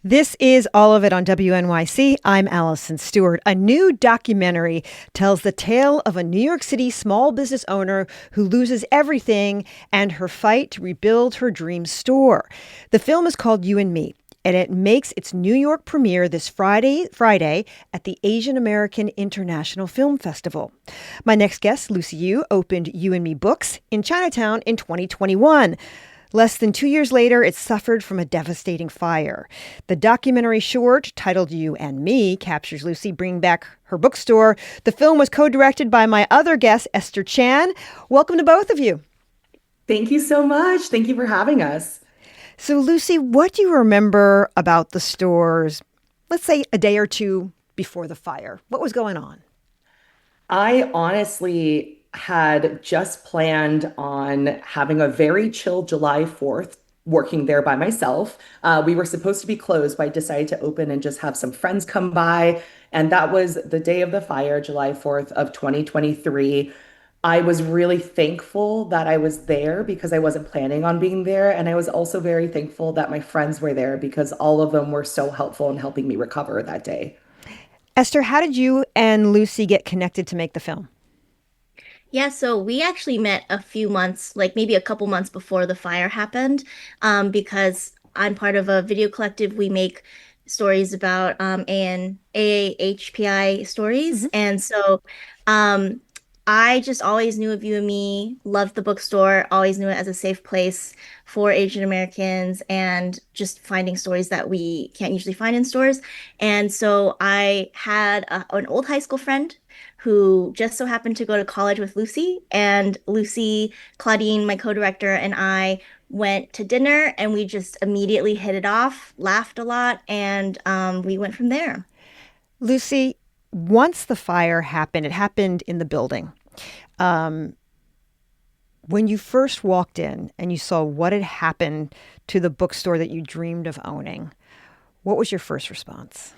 This is All of It on WNYC. I'm Allison Stewart. A new documentary tells the tale of a New York City small business owner who loses everything and her fight to rebuild her dream store. The film is called You and Me, and it makes its New York premiere this Friday at the Asian American International Film Festival. My next guest, Lucy Yu, opened You and Me Books in Chinatown in 2021. Less than 2 years later, it suffered from a devastating fire. The documentary short, titled You and Me, captures Lucy bringing back her bookstore. The film was co-directed by my other guest, Esther Chan. Welcome to both of you. Thank you so much. Thank you for having us. So, Lucy, what do you remember about the stores, let's say a day or two before the fire? What was going on? I honestly had just planned on having a very chill July 4th, working there by myself. We were supposed to be closed, but I decided to open and just have some friends come by. And that was the day of the fire, July 4th of 2023. I was really thankful that I was there because I wasn't planning on being there. And I was also very thankful that my friends were there because all of them were so helpful in helping me recover that day. Esther, how did you and Lucy get connected to make the film? Yeah, so we actually met a few months, like maybe a couple months before the fire happened, because I'm part of a video collective. We make stories about AN, AAHPI stories. Mhm. And so um, I just always knew of You and Me, loved the bookstore, always knew it as a safe place for Asian Americans and just finding stories that we can't usually find in stores. And so I had an old high school friend who just so happened to go to college with Lucy. And Lucy, Claudine, my co-director, and I went to dinner and we just immediately hit it off, laughed a lot, and we went from there. Lucy, once the fire happened, it happened in the building. Um, when you first walked in and you saw what had happened to the bookstore that you dreamed of owning, what was your first response?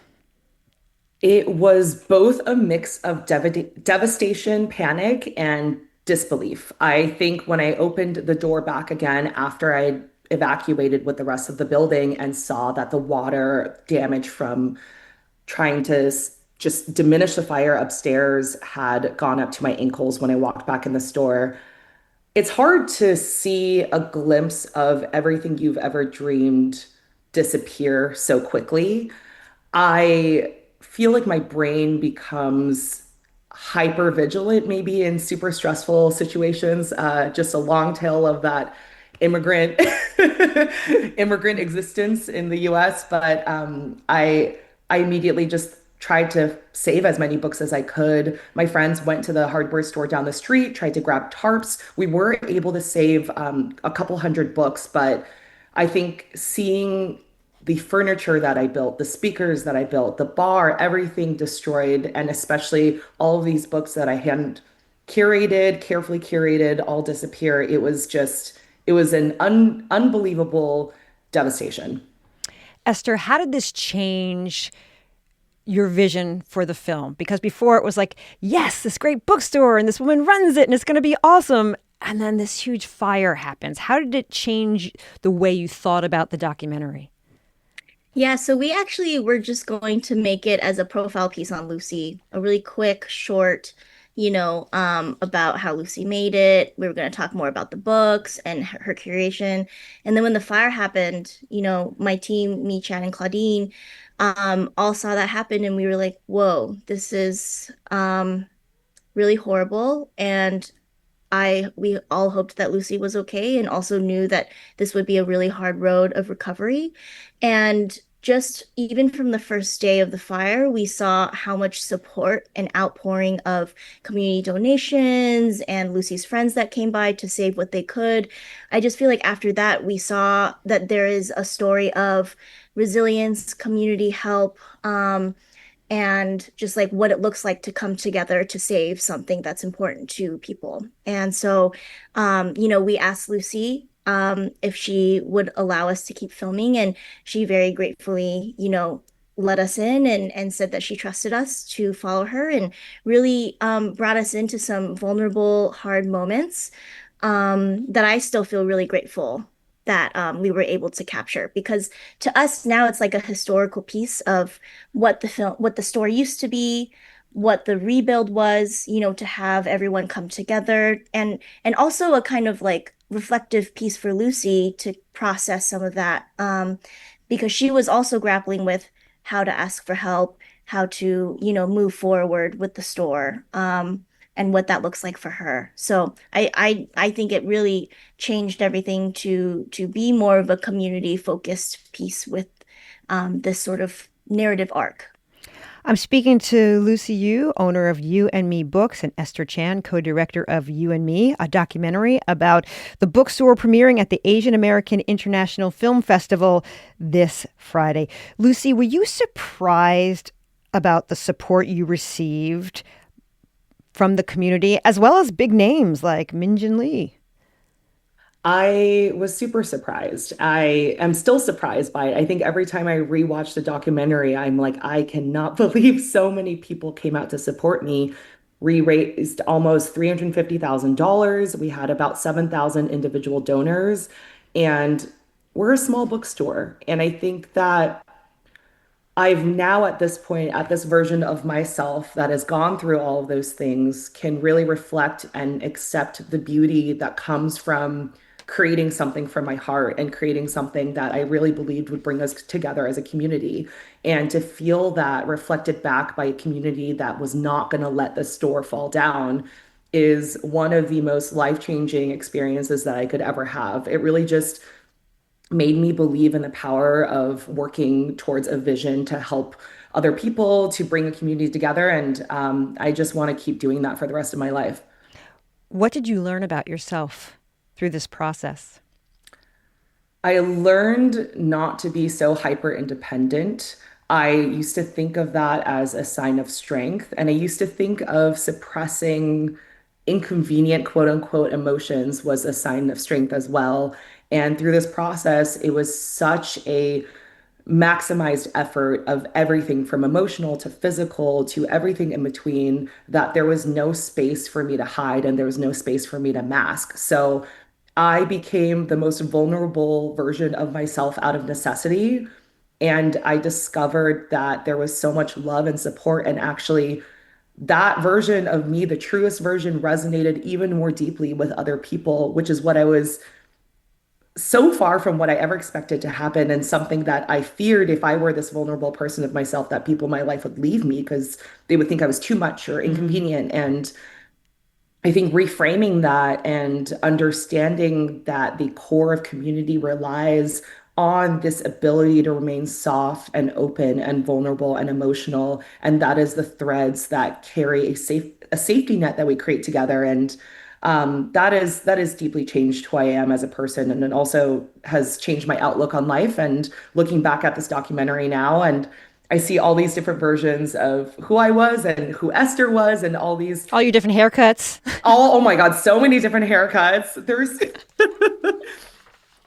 It was both a mix of devastation, panic, and disbelief. I think when I opened the door back again after I evacuated with the rest of the building and saw that the water damage from trying to just diminish the fire upstairs had gone up to my ankles when I walked back in the store, it's hard to see a glimpse of everything you've ever dreamed disappear so quickly. I feel like my brain becomes hyper vigilant, maybe in super stressful situations. Just a long tail of that immigrant immigrant existence in the U.S. But I immediately just tried to save as many books as I could. My friends went to the hardware store down the street, tried to grab tarps. We were able to save a couple hundred books, but I think seeing the furniture that I built, the speakers that I built, the bar, everything destroyed, and especially all of these books that I hadn't curated, carefully curated, all disappear. It was an unbelievable devastation. Esther, how did this change your vision for the film? Because before it was like, yes, this great bookstore and this woman runs it and it's going to be awesome. And then this huge fire happens. How did it change the way you thought about the documentary? Yeah, so we actually were just going to make it as a profile piece on Lucy, a really quick, short, about how Lucy made it. We were going to talk more about the books and her curation. And then when the fire happened, my team, me, Chad, and Claudine, all saw that happen, and we were like, "Whoa, this is really horrible." And we all hoped that Lucy was okay and also knew that this would be a really hard road of recovery. And just even from the first day of the fire, we saw how much support and outpouring of community donations and Lucy's friends that came by to save what they could. I just feel like after that, we saw that there is a story of resilience, community help, and just like what it looks like to come together to save something that's important to people. And so, we asked Lucy if she would allow us to keep filming, and she very gratefully, let us in and said that she trusted us to follow her and really brought us into some vulnerable, hard moments that I still feel really grateful that we were able to capture because to us now it's like a historical piece of what the store used to be, what the rebuild was, to have everyone come together and also a kind of like reflective piece for Lucy to process some of that because she was also grappling with how to ask for help, how to, move forward with the store. And what that looks like for her. So I think it really changed everything to be more of a community focused piece with this sort of narrative arc. I'm speaking to Lucy Yu, owner of You and Me Books, and Esther Chan, co-director of You and Me, a documentary about the bookstore premiering at the Asian American International Film Festival this Friday. Lucy, were you surprised about the support you received from the community, as well as big names like Min Jin Lee? I was super surprised. I am still surprised by it. I think every time I rewatch the documentary, I'm like, I cannot believe so many people came out to support me. We raised almost $350,000. We had about 7,000 individual donors, and we're a small bookstore. And I think that I've now at this point, at this version of myself that has gone through all of those things, can really reflect and accept the beauty that comes from creating something from my heart and creating something that I really believed would bring us together as a community. And to feel that reflected back by a community that was not going to let the store fall down is one of the most life-changing experiences that I could ever have. It really just made me believe in the power of working towards a vision to help other people, to bring a community together. And I just want to keep doing that for the rest of my life. What did you learn about yourself through this process? I learned not to be so hyper independent. I used to think of that as a sign of strength. And I used to think of suppressing inconvenient, quote unquote, emotions was a sign of strength as well. And through this process, it was such a maximized effort of everything from emotional to physical to everything in between that there was no space for me to hide and there was no space for me to mask. So I became the most vulnerable version of myself out of necessity. And I discovered that there was so much love and support. And actually, that version of me, the truest version, resonated even more deeply with other people, which is what I was so far from what I ever expected to happen, and something that I feared if I were this vulnerable person of myself, that people in my life would leave me because they would think I was too much or inconvenient. And I think reframing that and understanding that the core of community relies on this ability to remain soft and open and vulnerable and emotional. And that is the threads that carry a safety net that we create together. And that is deeply changed who I am as a person. And it also has changed my outlook on life. And looking back at this documentary now, and I see all these different versions of who I was and who Esther was, and all these All your different haircuts. all, oh my God, so many different haircuts. There's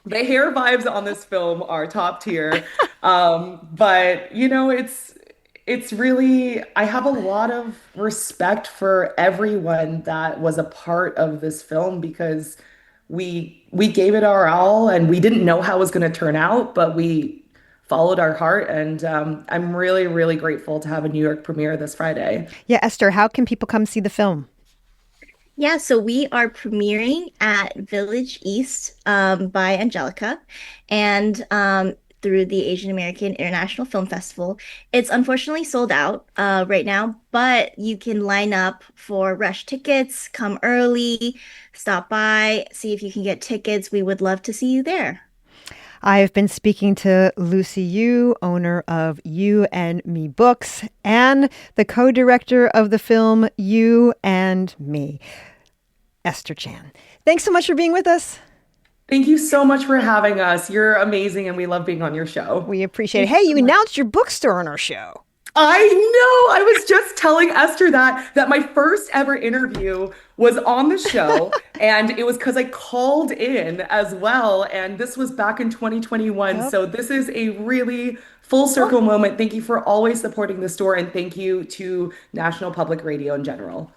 the hair vibes on this film are top tier. But it's really, I have a lot of respect for everyone that was a part of this film because we gave it our all and we didn't know how it was going to turn out, but we followed our heart. And I'm really, really grateful to have a New York premiere this Friday. Yeah, Esther, how can people come see the film? Yeah, so we are premiering at Village East by Angelica and through the Asian American International Film Festival. It's unfortunately sold out right now, but you can line up for rush tickets, come early, stop by, see if you can get tickets. We would love to see you there. I have been speaking to Lucy Yu, owner of You and Me Books, and the co-director of the film You and Me, Esther Chan. Thanks so much for being with us. Thank you so much for having us. You're amazing and we love being on your show. We appreciate it. Thank you Hey, so you much. announced your bookstore on our show. I know. I was just telling Esther that my first ever interview was on the show, and it was because I called in as well, and this was back in 2021. Yep. So this is a really full circle moment. Thank you for always supporting the store, and thank you to National Public Radio in general.